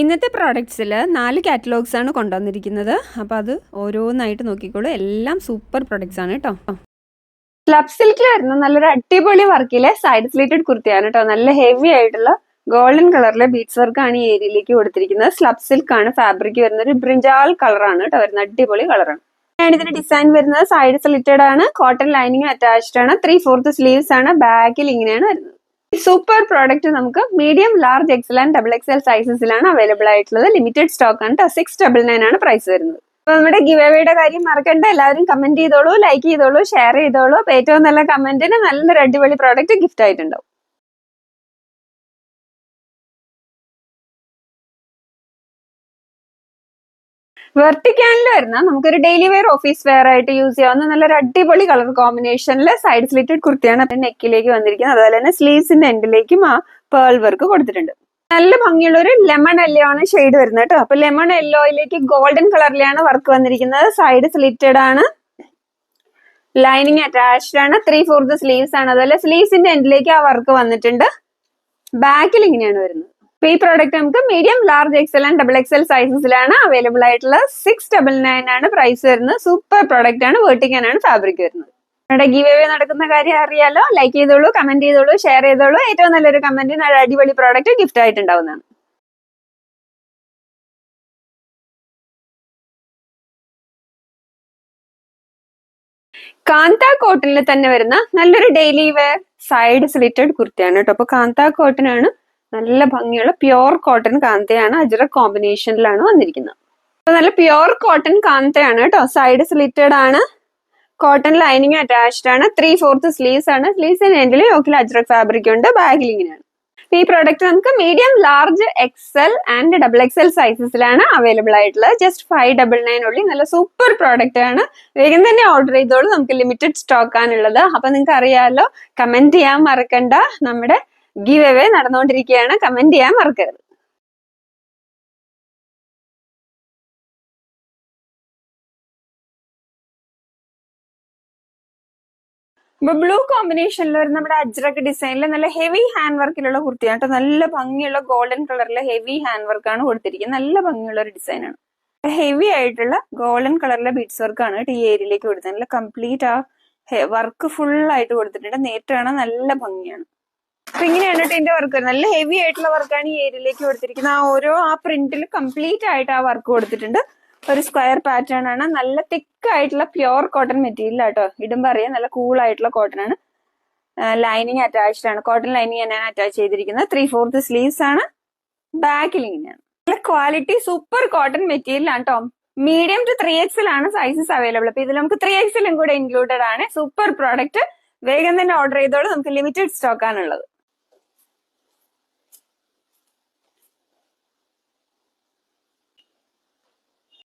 ഇന്നത്തെ പ്രോഡക്ട്സിൽ 4 കാറ്റലോഗ്സ് ആണ് കൊണ്ടുവന്നിരിക്കുന്നത്. അപ്പോൾ അത് ഓരോന്നായിട്ട് നോക്കിക്കോളൂ. എല്ലാം സൂപ്പർ പ്രോഡക്ട്സ് ആണ് കേട്ടോ. ക്ലബ് സിൽക്കിൽ വരുന്ന നല്ലൊരു അടിപൊളി വർക്കിലെ സൈഡ് സ്ലിറ്റഡ് കുർത്തിയാണ് കേട്ടോ. നല്ല ഹെവി ആയിട്ടുള്ള ഗോൾഡൻ കളറിലെ ബീഡ്സ് വർക്കാണ് ഈ ഏരിയയിലേക്ക് കൊടുത്തിരിക്കുന്നത്. സ്ലബ് സിൽക്ക് ആണ് ഫാബ്രിക് വരുന്നത്. ഒരു ബ്രിഞ്ചാൾ കളറാണ് കേട്ടോ വരുന്നത്. അടിപൊളി കളറാണ്. ഇതിന്റെ ഡിസൈൻ വരുന്നത് സൈഡ് സ്ലിറ്റഡ് ആണ്. കോട്ടൺ ലൈനിങ് അറ്റാച്ച്ഡ് ആണ്. 3/4 സ്ലീവ്സ് ആണ്. ബാക്കിൽ ഇങ്ങനെയാണ് വരുന്നത്. സൂപ്പർ പ്രോഡക്റ്റ് നമുക്ക് medium, large, XL and XXL സൈസസിലാണ് അവൈലബിൾ ആയിട്ടുള്ളത്. ലിമിറ്റഡ് സ്റ്റോക്ക് ആണ്. 699 ആണ് പ്രൈസ് വരുന്നത്. അപ്പൊ നമ്മുടെ ഗിവ് അവേയുടെ കാര്യം മറക്കണ്ട. എല്ലാവരും കമന്റ് ചെയ്തോളൂ, ലൈക്ക് ചെയ്തോളൂ, ഷെയർ ചെയ്തോളൂ. അപ്പൊ ഏറ്റവും നല്ല കമന്റിന് നല്ലൊരു അടിപൊളി പ്രോഡക്റ്റ് ഗിഫ്റ്റ് ആയിട്ടുണ്ടാവും. വെർട്ടിക്കാനിൽ വരുന്ന നമുക്കൊരു ഡെയിലി വെയർ, ഓഫീസ് വെയർ ആയിട്ട് യൂസ് ചെയ്യാവുന്ന നല്ലൊരു അടിപൊളി കളർ കോമ്പിനേഷനിൽ സൈഡ് സ്ലിറ്റഡ് കുർത്തിയാണ് നെക്കിലേക്ക് വന്നിരിക്കുന്നത്. അതുപോലെ തന്നെ സ്ലീവ്സിന്റെ എൻഡിലേക്കും ആ പേൾ വർക്ക് കൊടുത്തിട്ടുണ്ട്. നല്ല ഭംഗിയുള്ള ഒരു ലെമൺ യെല്ലോ ആണ് ഷെയ്ഡ് വരുന്നത് കേട്ടോ. അപ്പൊ ലെമൺ യെല്ലോയിലേക്ക് ഗോൾഡൻ കളറിലാണ് വർക്ക് വന്നിരിക്കുന്നത്. സൈഡ് സ്ലിറ്റഡ് ആണ്. ലൈനിങ് അറ്റാച്ച്ഡ് ആണ്. 3/4 സ്ലീവ്സ് ആണ്. അതുപോലെ സ്ലീവ്സിന്റെ എൻഡിലേക്ക് ആ വർക്ക് വന്നിട്ടുണ്ട്. ബാക്കിൽ ഇങ്ങനെയാണ് വരുന്നത്. അപ്പൊ ഈ പ്രോഡക്റ്റ് നമുക്ക് medium, large, XL and XXL സൈസസിലാണ് അവൈലബിൾ ആയിട്ടുള്ളത്. 699 ആണ് പ്രൈസ് വരുന്നത്. സൂപ്പർ പ്രോഡക്റ്റ് ആണ്. വെർട്ടിക്കാനാണ് ഫാബ്രിക് വരുന്നത്. നമ്മുടെ ഗിവ് അവേ നടക്കുന്ന കാര്യം അറിയാലോ. ലൈക്ക് ചെയ്തോളൂ, കമന്റ് ചെയ്തോളൂ, ഷെയർ ചെയ്തോളൂ. ഏറ്റവും നല്ലൊരു കമന്റിന് അടിപൊളി പ്രോഡക്റ്റ് ഗിഫ്റ്റ് ആയിട്ടുണ്ടാവുന്നതാണ്. കാന്ത കോട്ടണിൽ തന്നെ വരുന്ന നല്ലൊരു ഡെയിലി വെയർ സൈഡ് സ്ലിറ്റഡ് കുർത്തിയാണ് കേട്ടോ. അപ്പൊ കാന്ത കോട്ടൺ ആണ്. നല്ല ഭംഗിയുള്ള പ്യോർ കോട്ടൺ കാന്തയാണ്. അജ്രക് കോമ്പിനേഷനിലാണ് വന്നിരിക്കുന്നത്. അപ്പൊ നല്ല പ്യോർ കോട്ടൺ കാന്തയാണ് കേട്ടോ. സൈഡ് സ്ലിറ്റഡ് ആണ്. കോട്ടൺ ലൈനിങ് അറ്റാച്ച്ഡ് ആണ്. 3/4 സ്ലീവ്സ് ആണ്. സ്ലീവ്സിന്റെ എൻഡിൽ യോക്കിൽ അജ്രക് ഫാബ്രിക് ഉണ്ട്. ബാഗിൽ ഇങ്ങനെയാണ്. ഈ പ്രോഡക്റ്റ് നമുക്ക് medium, large, XL and XXL സൈസസിലാണ് അവൈലബിൾ ആയിട്ടുള്ളത്. ജസ്റ്റ് 599 ഉള്ളി. നല്ല സൂപ്പർ പ്രോഡക്റ്റ് ആണ്. വേഗം തന്നെ ഓർഡർ ചെയ്തോളൂ. നമുക്ക് ലിമിറ്റഡ് സ്റ്റോക്ക് ആണുള്ളത്. അപ്പൊ നിങ്ങൾക്ക് അറിയാമല്ലോ. കമന്റ് ചെയ്യാൻ മറക്കണ്ട. നമ്മുടെ ഗിവ് അവേ നടന്നുകൊണ്ടിരിക്കുകയാണ്. കമന്റ് ചെയ്യാൻ മറക്കരുത്. അപ്പൊ ബ്ലൂ കോമ്പിനേഷനിൽ വരുന്ന നമ്മുടെ അജ്രക് ഡിസൈനിൽ നല്ല ഹെവി ഹാൻഡ് വർക്കിലുള്ള കുർത്തിയാണ് കേട്ടോ. നല്ല ഭംഗിയുള്ള ഗോൾഡൻ കളറിലെ ഹെവി ഹാൻഡ് വർക്കാണ് കൊടുത്തിരിക്കുന്നത്. നല്ല ഭംഗിയുള്ള ഒരു ഡിസൈനാണ്. ഹെവി ആയിട്ടുള്ള ഗോൾഡൻ കളറിലെ ബീഡ്സ് വർക്കാണ് കേട്ടോ ഈ ഏരിയയിലേക്ക് കൊടുത്തത്. നല്ല കംപ്ലീറ്റ് ആ വർക്ക് ഫുൾ ആയിട്ട് കൊടുത്തിട്ടുണ്ട്. നേരിട്ട് കാണാൻ നല്ല ഭംഗിയാണ്. അപ്പൊ ഇങ്ങനെയാണ് കേട്ടോ ഇതിന്റെ വർക്ക്. നല്ല ഹെവി ആയിട്ടുള്ള വർക്കാണ് ഈ ഏരിയയിലേക്ക് കൊടുത്തിരിക്കുന്നത്. ആ പ്രിന്റിൽ കംപ്ലീറ്റ് ആയിട്ട് ആ വർക്ക് കൊടുത്തിട്ടുണ്ട്. ഒരു സ്ക്വയർ പാറ്റേൺ ആണ്. നല്ല തിക്ക് ആയിട്ടുള്ള പ്യോർ കോട്ടൺ മെറ്റീരിയൽ ആട്ടോ. ഇടുമ്പോ അറിയാം നല്ല കൂൾ ആയിട്ടുള്ള കോട്ടൺ ആണ്. ലൈനിങ് അറ്റാച്ച്ഡ് ആണ്. കോട്ടൺ ലൈനിങ് തന്നെയാണ് അറ്റാച്ച് ചെയ്തിരിക്കുന്നത്. 3/4 സ്ലീവ്സ് ആണ്. ബാക്കിൽ ഇങ്ങനെയാണ്. നല്ല ക്വാളിറ്റി സൂപ്പർ കോട്ടൺ മെറ്റീരിയൽ ആണ് കേട്ടോ. മീഡിയം ടു 3XL ആണ് സൈസസ് അവൈലബിൾ. അപ്പൊ ഇതിൽ നമുക്ക് 3XL കൂടെ ഇൻക്ലൂഡഡ് ആണ്. Super product. വേഗം തന്നെ ഓർഡർ ചെയ്തോളൂ. നമുക്ക് ലിമിറ്റഡ് സ്റ്റോക്ക് ആണുള്ളത്.